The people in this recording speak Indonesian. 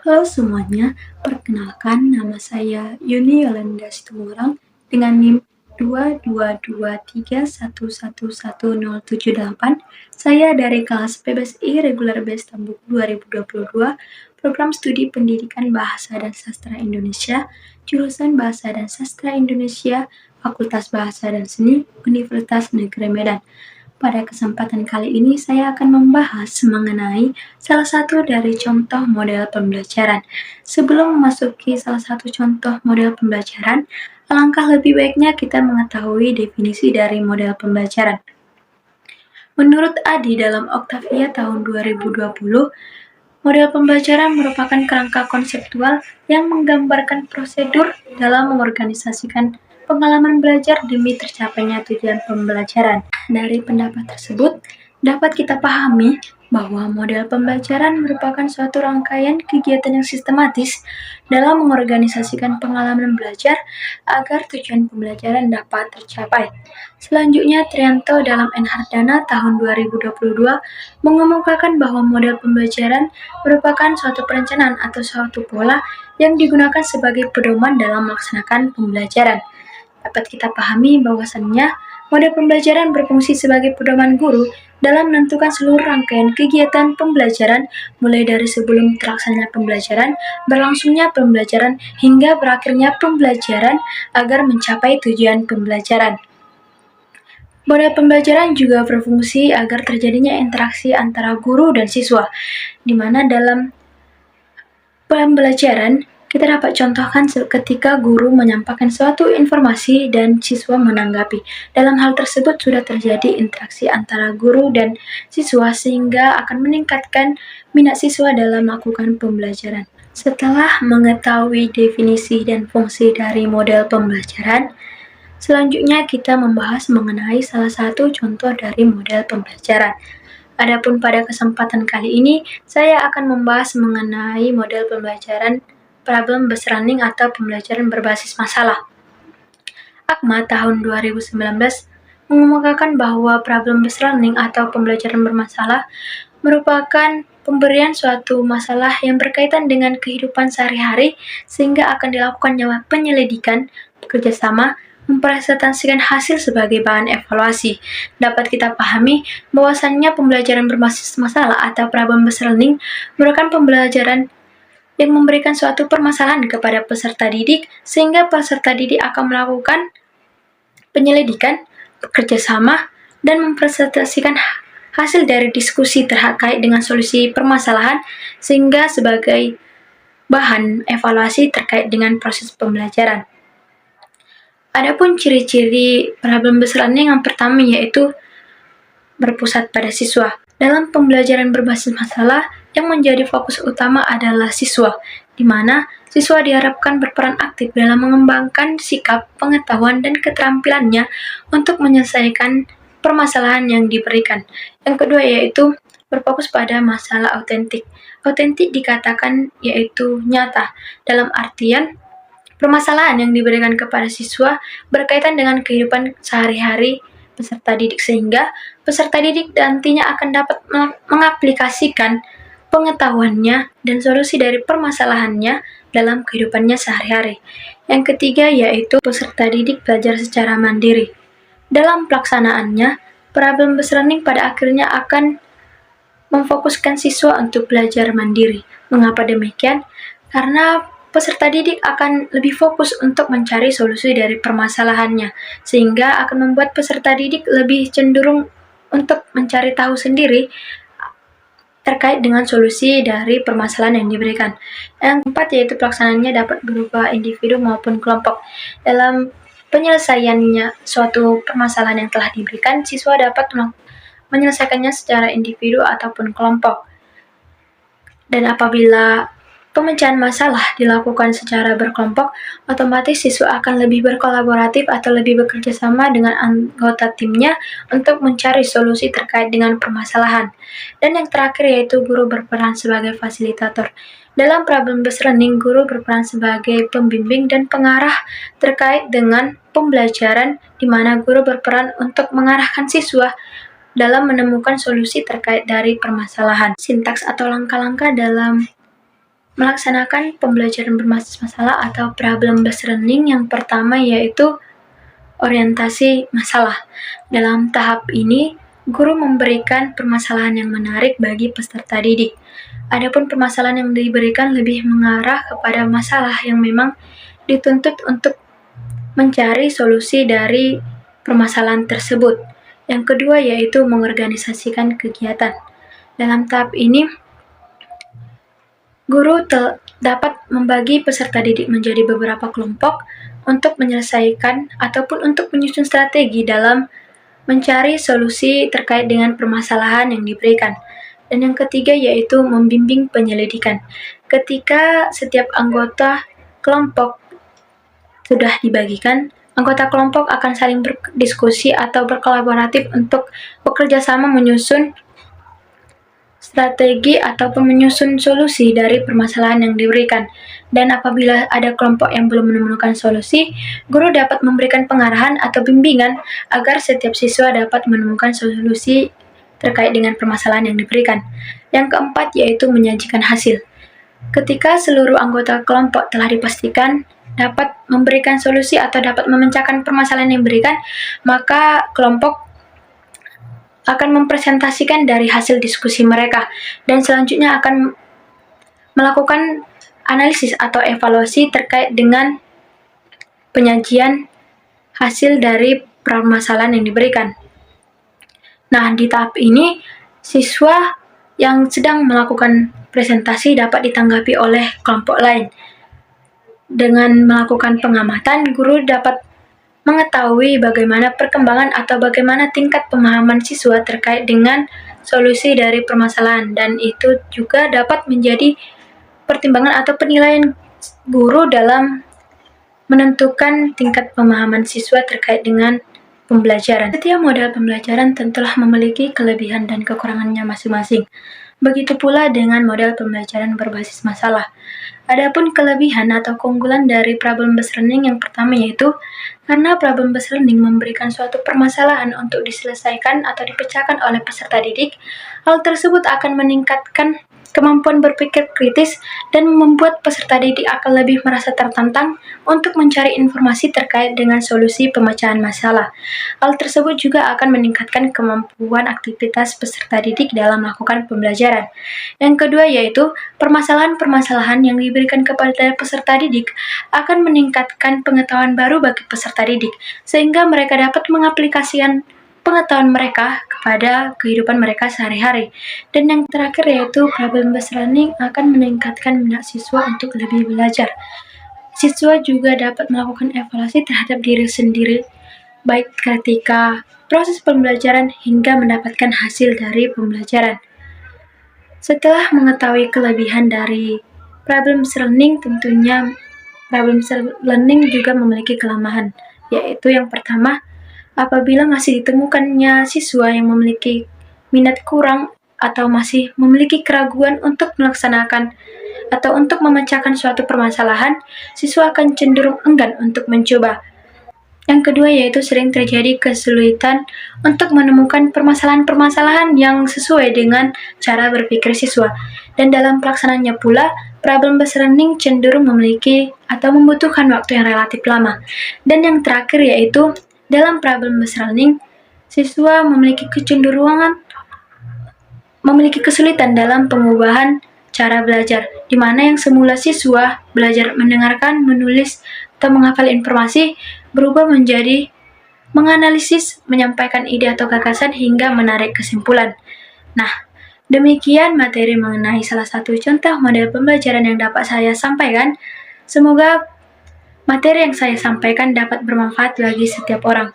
Halo semuanya, perkenalkan nama saya Yuni Yolanda Situmorang dengan NIM 22231111078. Saya dari kelas PBSI Regular Base Tambuk 2022, Program Studi Pendidikan Bahasa dan Sastra Indonesia, jurusan Bahasa dan Sastra Indonesia, Fakultas Bahasa dan Seni, Universitas Negeri Medan. Pada kesempatan kali ini saya akan membahas mengenai salah satu dari contoh model pembelajaran. Sebelum memasuki salah satu contoh model pembelajaran, alangkah lebih baiknya kita mengetahui definisi dari model pembelajaran. Menurut Adi dalam Octavia tahun 2020, model pembelajaran merupakan kerangka konseptual yang menggambarkan prosedur dalam mengorganisasikan pengalaman belajar demi tercapainya tujuan pembelajaran. Dari pendapat tersebut, dapat kita pahami bahwa model pembelajaran merupakan suatu rangkaian kegiatan yang sistematis dalam mengorganisasikan pengalaman belajar agar tujuan pembelajaran dapat tercapai. Selanjutnya, Trianto dalam Enhardana tahun 2022 mengemukakan bahwa model pembelajaran merupakan suatu perencanaan atau suatu pola yang digunakan sebagai pedoman dalam melaksanakan pembelajaran. Dapat kita pahami bahwasannya model pembelajaran berfungsi sebagai pedoman guru dalam menentukan seluruh rangkaian kegiatan pembelajaran mulai dari sebelum terlaksananya pembelajaran, berlangsungnya pembelajaran, hingga berakhirnya pembelajaran agar mencapai tujuan pembelajaran. Model pembelajaran juga berfungsi agar terjadinya interaksi antara guru dan siswa, di mana dalam pembelajaran kita dapat contohkan ketika guru menyampaikan suatu informasi dan siswa menanggapi. Dalam hal tersebut sudah terjadi interaksi antara guru dan siswa sehingga akan meningkatkan minat siswa dalam melakukan pembelajaran. Setelah mengetahui definisi dan fungsi dari model pembelajaran, selanjutnya kita membahas mengenai salah satu contoh dari model pembelajaran. Adapun pada kesempatan kali ini, saya akan membahas mengenai model pembelajaran problem-based learning atau pembelajaran berbasis masalah. ACMA tahun 2019 mengemukakan bahwa problem-based learning atau pembelajaran bermasalah merupakan pemberian suatu masalah yang berkaitan dengan kehidupan sehari-hari sehingga akan dilakukan penyelidikan, bekerjasama, mempresentasikan hasil sebagai bahan evaluasi. Dapat kita pahami bahwasannya pembelajaran berbasis masalah atau problem-based learning merupakan pembelajaran yang memberikan suatu permasalahan kepada peserta didik sehingga peserta didik akan melakukan penyelidikan, bekerjasama, dan mempresentasikan hasil dari diskusi terkait dengan solusi permasalahan sehingga sebagai bahan evaluasi terkait dengan proses pembelajaran. Adapun ciri-ciri problem-based learning yang pertama yaitu berpusat pada siswa. Dalam pembelajaran berbasis masalah, yang menjadi fokus utama adalah siswa, di mana siswa diharapkan berperan aktif dalam mengembangkan sikap, pengetahuan, dan keterampilannya untuk menyelesaikan permasalahan yang diberikan. Yang kedua yaitu berfokus pada masalah autentik. Autentik dikatakan yaitu nyata, dalam artian permasalahan yang diberikan kepada siswa berkaitan dengan kehidupan sehari-hari peserta didik sehingga peserta didik nantinya akan dapat mengaplikasikan pengetahuannya dan solusi dari permasalahannya dalam kehidupannya sehari-hari. Yang ketiga yaitu peserta didik belajar secara mandiri. Dalam pelaksanaannya, problem-based learning pada akhirnya akan memfokuskan siswa untuk belajar mandiri. Mengapa demikian? Karena peserta didik akan lebih fokus untuk mencari solusi dari permasalahannya, sehingga akan membuat peserta didik lebih cenderung untuk mencari tahu sendiri terkait dengan solusi dari permasalahan yang diberikan. Yang keempat yaitu pelaksanaannya dapat berupa individu maupun kelompok. Dalam penyelesaiannya suatu permasalahan yang telah diberikan, siswa dapat menyelesaikannya secara individu ataupun kelompok. Dan apabila pemecahan masalah dilakukan secara berkelompok, otomatis siswa akan lebih berkolaboratif atau lebih bekerja sama dengan anggota timnya untuk mencari solusi terkait dengan permasalahan. Dan yang terakhir yaitu guru berperan sebagai fasilitator. Dalam problem-based learning, guru berperan sebagai pembimbing dan pengarah terkait dengan pembelajaran, di mana guru berperan untuk mengarahkan siswa dalam menemukan solusi terkait dari permasalahan. Sintaks atau langkah-langkah dalam melaksanakan pembelajaran berbasis masalah atau problem-based learning. Yang pertama yaitu orientasi masalah. Dalam tahap ini, guru memberikan permasalahan yang menarik bagi peserta didik. Adapun permasalahan yang diberikan lebih mengarah kepada masalah yang memang dituntut untuk mencari solusi dari permasalahan tersebut. Yang kedua yaitu mengorganisasikan kegiatan. Dalam tahap ini, guru dapat membagi peserta didik menjadi beberapa kelompok untuk menyelesaikan ataupun untuk menyusun strategi dalam mencari solusi terkait dengan permasalahan yang diberikan. Dan yang ketiga yaitu membimbing penyelidikan. Ketika setiap anggota kelompok sudah dibagikan, anggota kelompok akan saling berdiskusi atau berkolaboratif untuk bekerja sama menyusun strategi ataupun menyusun solusi dari permasalahan yang diberikan. Dan apabila ada kelompok yang belum menemukan solusi, guru dapat memberikan pengarahan atau bimbingan agar setiap siswa dapat menemukan solusi terkait dengan permasalahan yang diberikan. Yang keempat yaitu menyajikan hasil. Ketika seluruh anggota kelompok telah dipastikan dapat memberikan solusi atau dapat memecahkan permasalahan yang diberikan, maka kelompok akan mempresentasikan dari hasil diskusi mereka dan selanjutnya akan melakukan analisis atau evaluasi terkait dengan penyajian hasil dari permasalahan yang diberikan. Nah, di tahap ini, siswa yang sedang melakukan presentasi dapat ditanggapi oleh kelompok lain. Dengan melakukan pengamatan, guru dapat mengetahui bagaimana perkembangan atau bagaimana tingkat pemahaman siswa terkait dengan solusi dari permasalahan, dan itu juga dapat menjadi pertimbangan atau penilaian guru dalam menentukan tingkat pemahaman siswa terkait dengan pembelajaran. Setiap model pembelajaran tentulah memiliki kelebihan dan kekurangannya masing-masing. Begitu pula dengan model pembelajaran berbasis masalah. Adapun kelebihan atau keunggulan dari problem-based learning yang pertama yaitu karena problem-based learning memberikan suatu permasalahan untuk diselesaikan atau dipecahkan oleh peserta didik, hal tersebut akan meningkatkan kemampuan berpikir kritis dan membuat peserta didik akan lebih merasa tertantang untuk mencari informasi terkait dengan solusi pemecahan masalah. Hal tersebut juga akan meningkatkan kemampuan aktivitas peserta didik dalam melakukan pembelajaran. Yang kedua yaitu permasalahan-permasalahan yang diberikan kepada peserta didik akan meningkatkan pengetahuan baru bagi peserta didik, sehingga mereka dapat mengaplikasikan pengetahuan mereka kepada kehidupan mereka sehari-hari. Dan yang terakhir yaitu problem-based learning akan meningkatkan minat siswa untuk lebih belajar. Siswa juga dapat melakukan evaluasi terhadap diri sendiri, baik ketika proses pembelajaran hingga mendapatkan hasil dari pembelajaran. Setelah mengetahui kelebihan dari problem-based learning, tentunya problem-based learning juga memiliki kelemahan, yaitu yang pertama, apabila masih ditemukannya siswa yang memiliki minat kurang atau masih memiliki keraguan untuk melaksanakan atau untuk memecahkan suatu permasalahan, siswa akan cenderung enggan untuk mencoba. Yang kedua yaitu sering terjadi kesulitan untuk menemukan permasalahan-permasalahan yang sesuai dengan cara berpikir siswa. Dan dalam pelaksanaannya pula, problem-based learning cenderung memiliki atau membutuhkan waktu yang relatif lama. Dan yang terakhir yaitu dalam problem-based learning, siswa memiliki kesulitan dalam pengubahan cara belajar, di mana yang semula siswa belajar mendengarkan, menulis, atau menghafal informasi berubah menjadi menganalisis, menyampaikan ide atau gagasan hingga menarik kesimpulan. Nah, demikian materi mengenai salah satu contoh model pembelajaran yang dapat saya sampaikan. Semoga materi yang saya sampaikan dapat bermanfaat bagi setiap orang.